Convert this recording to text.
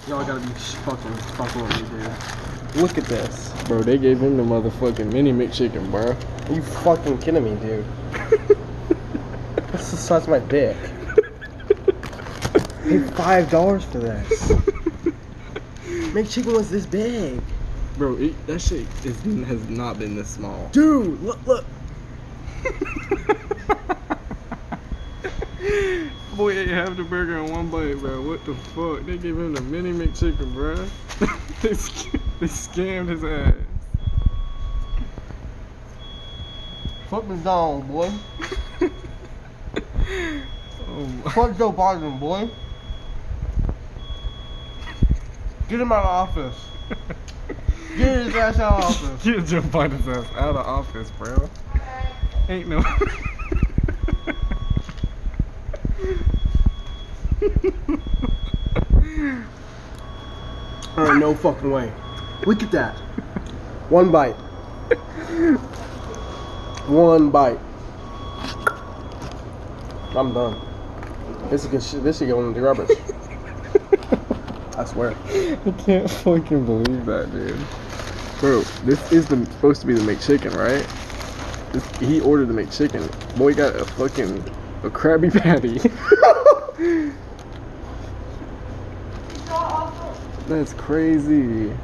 Y'all gotta be fucking with me, dude. Look at this. Bro, they gave him the motherfucking mini McChicken, bro. Are you fucking kidding me, dude? This is the size of my dick. I paid $5 for this. McChicken was this big. Bro, that shit has not been this small. Dude, look. Boy ate half the burger in one bite, bro. What the fuck? They gave him the mini McChicken, bro. they scammed his ass. Fuck McDonald's, boy. Oh Fuck Joe Biden, boy. Get him out of office. Get his ass out of office. Get Joe Biden's ass out of office, bro. Ain't no. Alright, no fucking way. Look at that. One bite. One bite. I'm done. This is good shit. This should go in the garbage. I swear. I can't fucking believe that, dude. Bro, this is supposed to be the McChicken, right? He ordered the McChicken. Boy got a Krabby Patty. That's crazy.